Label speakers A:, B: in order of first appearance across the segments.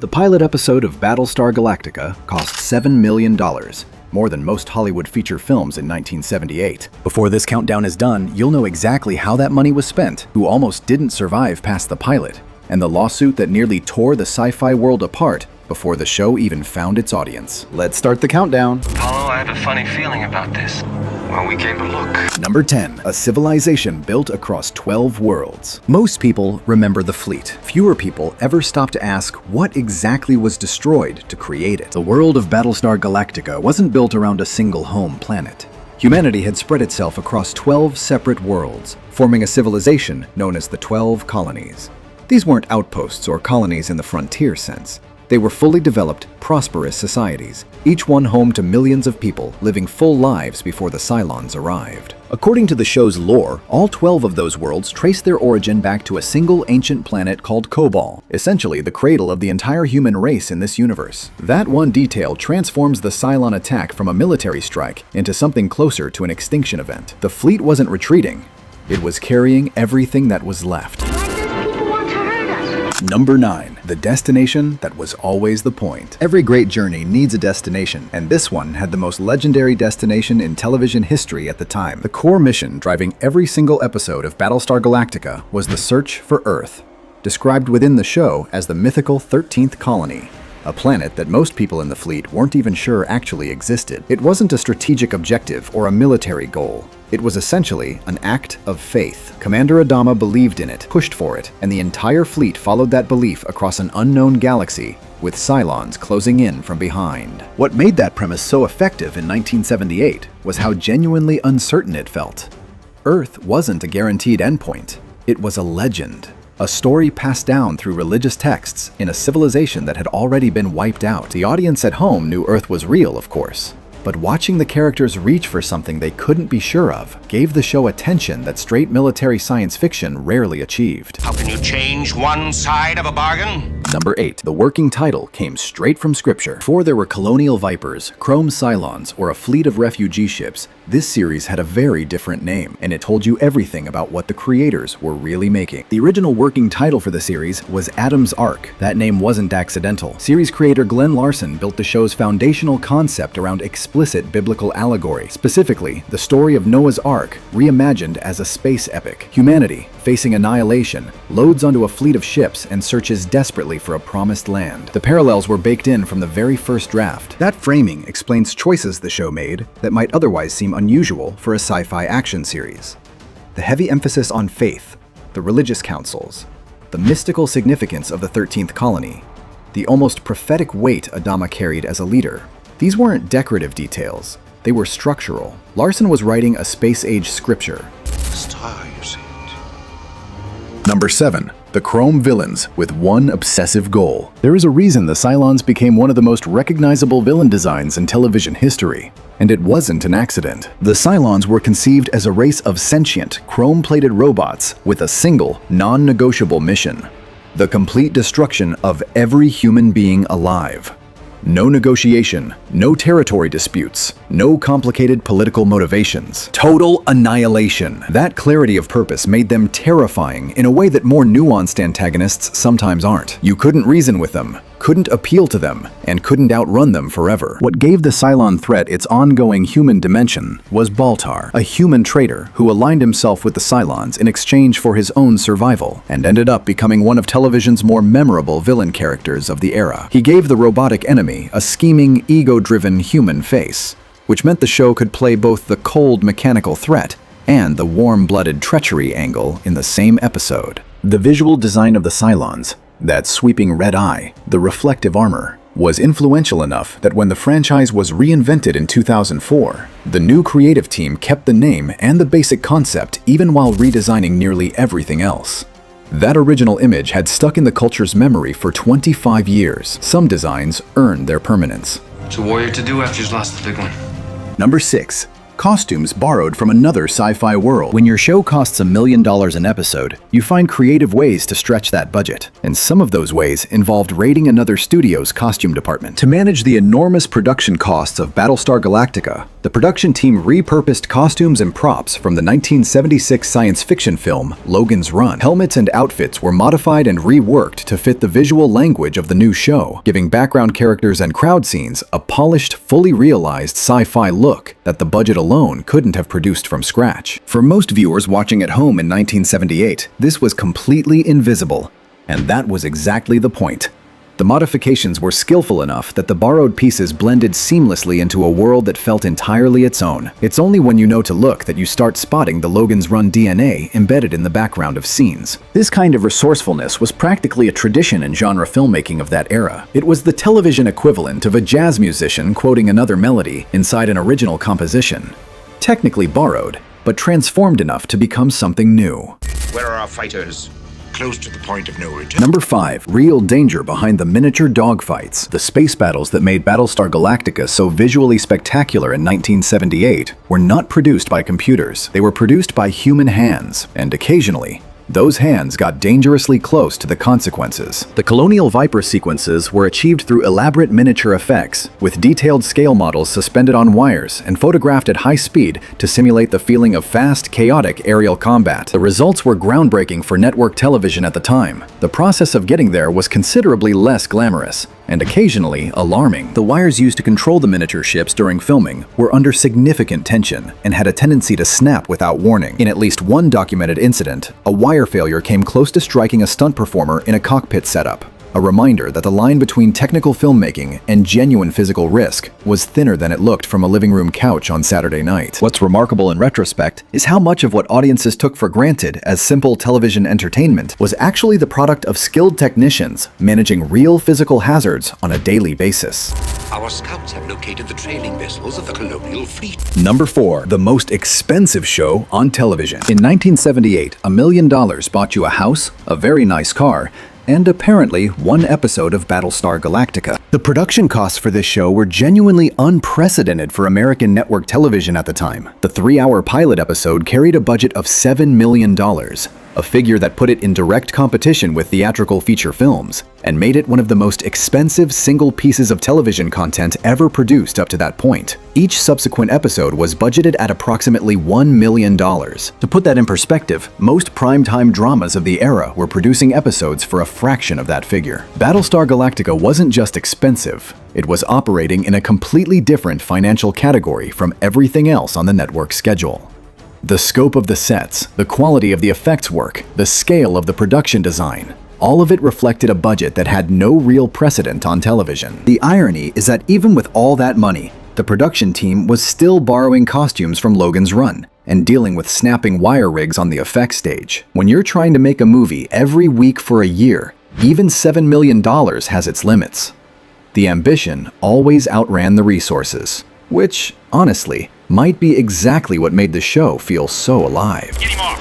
A: The pilot episode of Battlestar Galactica cost $7 million, more than most Hollywood feature films in 1978. Before this countdown is done, you'll know exactly how that money was spent, who almost didn't survive past the pilot, and the lawsuit that nearly tore the sci-fi world apart before the show even found its audience. Let's start the countdown.
B: Apollo, I have a funny feeling about this. Well, we came to look.
A: Number 10. A civilization built across 12 worlds. Most people remember the fleet. Fewer people ever stop to ask what exactly was destroyed to create it. The world of Battlestar Galactica wasn't built around a single home planet. Humanity had spread itself across 12 separate worlds, forming a civilization known as the 12 colonies. These weren't outposts or colonies in the frontier sense. They were fully developed, prosperous societies, each one home to millions of people living full lives before the Cylons arrived. According to the show's lore, all 12 of those worlds trace their origin back to a single ancient planet called Cobol, essentially the cradle of the entire human race in this universe. That one detail transforms the Cylon attack from a military strike into something closer to an extinction event. The fleet wasn't retreating, it was carrying everything that was left. Number 9. The destination that was always the point. Every great journey needs a destination, and this one had the most legendary destination in television history at the time. The core mission driving every single episode of Battlestar Galactica was the search for Earth, described within the show as the mythical 13th colony, a planet that most people in the fleet weren't even sure actually existed. It wasn't a strategic objective or a military goal. It was essentially an act of faith. Commander Adama believed in it, pushed for it, and the entire fleet followed that belief across an unknown galaxy, with Cylons closing in from behind. What made that premise so effective in 1978 was how genuinely uncertain it felt. Earth wasn't a guaranteed endpoint. It was a legend. A story passed down through religious texts in a civilization that had already been wiped out. The audience at home knew Earth was real, of course. But watching the characters reach for something they couldn't be sure of gave the show a tension that straight military science fiction rarely achieved.
B: How can you change one side of a bargain?
A: Number 8. The working title came straight from scripture. Before there were colonial vipers, chrome Cylons, or a fleet of refugee ships, this series had a very different name, and it told you everything about what the creators were really making. The original working title for the series was Adam's Ark. That name wasn't accidental. Series creator Glenn Larson built the show's foundational concept around explicit biblical allegory, specifically the story of Noah's Ark reimagined as a space epic. Humanity, facing annihilation, loads onto a fleet of ships and searches desperately for a promised land. The parallels were baked in from the very first draft. That framing explains choices the show made that might otherwise seem unusual for a sci-fi action series. The heavy emphasis on faith, the religious councils, the mystical significance of the 13th colony, the almost prophetic weight Adama carried as a leader. These weren't decorative details, they were structural. Larson was writing a space-age scripture.
B: Star, you see it.
A: Number 7. The Chrome villains with one obsessive goal. There is a reason the Cylons became one of the most recognizable villain designs in television history, and it wasn't an accident. The Cylons were conceived as a race of sentient, chrome-plated robots with a single, non-negotiable mission: the complete destruction of every human being alive. No negotiation, no territory disputes, no complicated political motivations. Total annihilation. That clarity of purpose made them terrifying in a way that more nuanced antagonists sometimes aren't. You couldn't reason with them, couldn't appeal to them, and couldn't outrun them forever. What gave the Cylon threat its ongoing human dimension was Baltar, a human traitor who aligned himself with the Cylons in exchange for his own survival, and ended up becoming one of television's more memorable villain characters of the era. He gave the robotic enemy a scheming, ego-driven human face, which meant the show could play both the cold mechanical threat and the warm-blooded treachery angle in the same episode. The visual design of the Cylons, that sweeping red eye, the reflective armor, was influential enough that when the franchise was reinvented in 2004, the new creative team kept the name and the basic concept even while redesigning nearly everything else. That original image had stuck in the culture's memory for 25 years. Some designs earned their permanence.
B: What's a warrior to do after he's lost the big one?
A: Number 6. costumes borrowed from another sci-fi world. When your show costs $1 million an episode, you find creative ways to stretch that budget. And some of those ways involved raiding another studio's costume department. To manage the enormous production costs of Battlestar Galactica, the production team repurposed costumes and props from the 1976 science fiction film Logan's Run. Helmets and outfits were modified and reworked to fit the visual language of the new show, giving background characters and crowd scenes a polished, fully realized sci-fi look that the budget alone couldn't have produced from scratch. For most viewers watching at home in 1978, this was completely invisible, and that was exactly the point. The modifications were skillful enough that the borrowed pieces blended seamlessly into a world that felt entirely its own. It's only when you know to look that you start spotting the Logan's Run DNA embedded in the background of scenes. This kind of resourcefulness was practically a tradition in genre filmmaking of that era. It was the television equivalent of a jazz musician quoting another melody inside an original composition. Technically borrowed, but transformed enough to become something new.
C: Where are our fighters? Close to the point of no return.
A: Number 5. Real danger behind the miniature dogfights. The space battles that made Battlestar Galactica so visually spectacular in 1978 were not produced by computers. They were produced by human hands, and occasionally, those hands got dangerously close to the consequences. The Colonial Viper sequences were achieved through elaborate miniature effects, with detailed scale models suspended on wires and photographed at high speed to simulate the feeling of fast, chaotic aerial combat. The results were groundbreaking for network television at the time. The process of getting there was considerably less glamorous, and occasionally alarming. The wires used to control the miniature ships during filming were under significant tension and had a tendency to snap without warning. In at least one documented incident, a wire failure came close to striking a stunt performer in a cockpit setup. A reminder that the line between technical filmmaking and genuine physical risk was thinner than it looked from a living room couch on Saturday night. What's remarkable in retrospect is how much of what audiences took for granted as simple television entertainment was actually the product of skilled technicians managing real physical hazards on a daily basis.
C: Our scouts have located the trailing vessels of the colonial fleet.
A: Number 4. The most expensive show on television. In 1978, $1 million bought you a house, a very nice car, and apparently one episode of Battlestar Galactica. The production costs for this show were genuinely unprecedented for American network television at the time. The 3-hour pilot episode carried a budget of $7 million, a figure that put it in direct competition with theatrical feature films, and made it one of the most expensive single pieces of television content ever produced up to that point. Each subsequent episode was budgeted at approximately $1 million. To put that in perspective, most primetime dramas of the era were producing episodes for a fraction of that figure. Battlestar Galactica wasn't just expensive, it was operating in a completely different financial category from everything else on the network's schedule. The scope of the sets, the quality of the effects work, the scale of the production design, all of it reflected a budget that had no real precedent on television. The irony is that even with all that money, the production team was still borrowing costumes from Logan's Run and dealing with snapping wire rigs on the effects stage. When you're trying to make a movie every week for a year, even $7 million has its limits. The ambition always outran the resources, which, honestly, might be exactly what made the show feel so alive.
C: Get him off!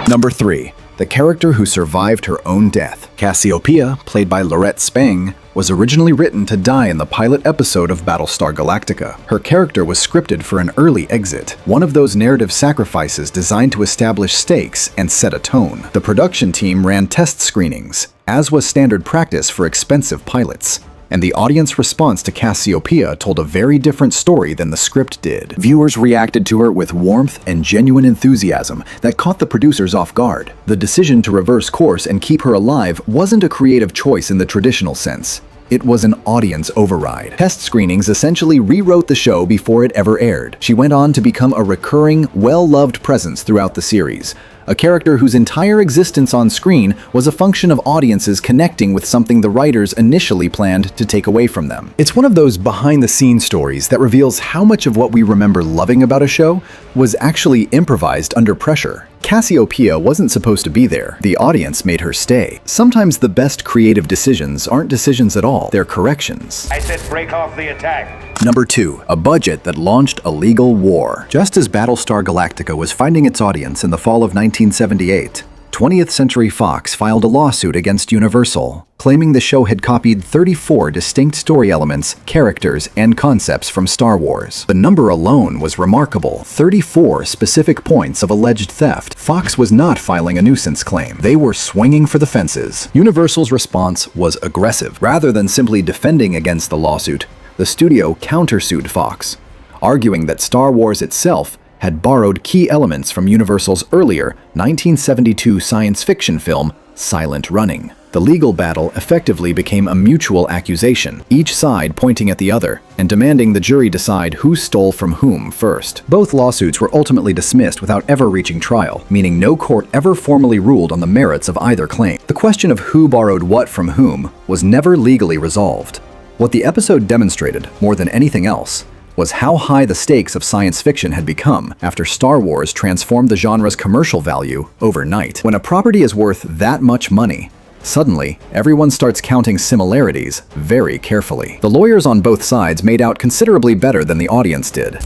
A: Number 3. The character who survived her own death. Cassiopia, played by Lorette Spang, was originally written to die in the pilot episode of Battlestar Galactica. Her character was scripted for an early exit, one of those narrative sacrifices designed to establish stakes and set a tone. The production team ran test screenings, as was standard practice for expensive pilots, and the audience response to Cassiopia told a very different story than the script did. Viewers reacted to her with warmth and genuine enthusiasm that caught the producers off guard. The decision to reverse course and keep her alive wasn't a creative choice in the traditional sense. It was an audience override. Test screenings essentially rewrote the show before it ever aired. She went on to become a recurring, well-loved presence throughout the series, a character whose entire existence on screen was a function of audiences connecting with something the writers initially planned to take away from them. It's one of those behind-the-scenes stories that reveals how much of what we remember loving about a show was actually improvised under pressure. Cassiopia wasn't supposed to be there. The audience made her stay. Sometimes the best creative decisions aren't decisions at all, they're corrections.
D: I said break off the attack.
A: Number 2. A budget that launched a legal war. Just as Battlestar Galactica was finding its audience in the fall of 1978, 20th Century Fox filed a lawsuit against Universal, claiming the show had copied 34 distinct story elements, characters, and concepts from Star Wars. The number alone was remarkable: 34 specific points of alleged theft. Fox was not filing a nuisance claim. They were swinging for the fences. Universal's response was aggressive. Rather than simply defending against the lawsuit, the studio countersued Fox, arguing that Star Wars itself had borrowed key elements from Universal's earlier 1972 science fiction film, Silent Running. The legal battle effectively became a mutual accusation, each side pointing at the other and demanding the jury decide who stole from whom first. Both lawsuits were ultimately dismissed without ever reaching trial, meaning no court ever formally ruled on the merits of either claim. The question of who borrowed what from whom was never legally resolved. What the episode demonstrated, more than anything else, was how high the stakes of science fiction had become after Star Wars transformed the genre's commercial value overnight. When a property is worth that much money, suddenly everyone starts counting similarities very carefully. The lawyers on both sides made out considerably better than the audience did.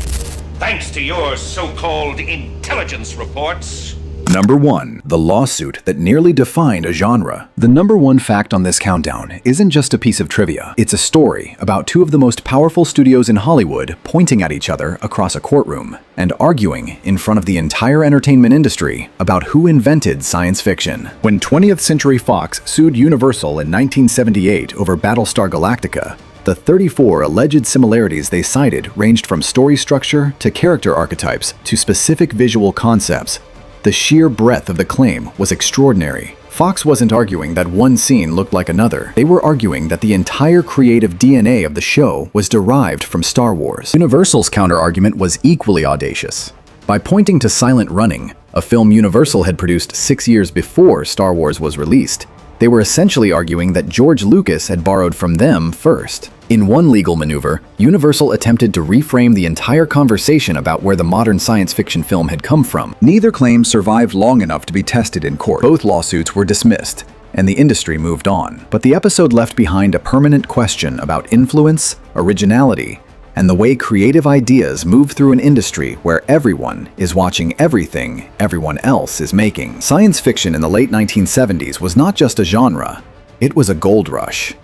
D: Thanks to your so-called intelligence reports.
A: Number 1. The lawsuit that nearly defined a genre. The number 1 fact on this countdown isn't just a piece of trivia. It's a story about two of the most powerful studios in Hollywood pointing at each other across a courtroom and arguing in front of the entire entertainment industry about who invented science fiction. When 20th Century Fox sued Universal in 1978 over Battlestar Galactica, the 34 alleged similarities they cited ranged from story structure to character archetypes to specific visual concepts. The sheer breadth of the claim was extraordinary. Fox wasn't arguing that one scene looked like another. They were arguing that the entire creative DNA of the show was derived from Star Wars. Universal's counterargument was equally audacious. By pointing to Silent Running, a film Universal had produced 6 years before Star Wars was released, they were essentially arguing that George Lucas had borrowed from them first. In one legal maneuver, Universal attempted to reframe the entire conversation about where the modern science fiction film had come from. Neither claim survived long enough to be tested in court. Both lawsuits were dismissed, and the industry moved on. But the episode left behind a permanent question about influence, originality, and the way creative ideas move through an industry where everyone is watching everything everyone else is making. Science fiction in the late 1970s was not just a genre, it was a gold rush.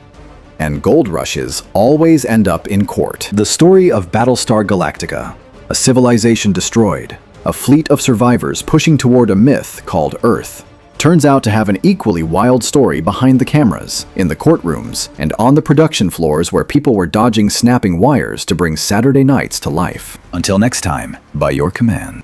A: And gold rushes always end up in court. The story of Battlestar Galactica, a civilization destroyed, a fleet of survivors pushing toward a myth called Earth, turns out to have an equally wild story behind the cameras, in the courtrooms, and on the production floors where people were dodging snapping wires to bring Saturday nights to life. Until next time, by your command.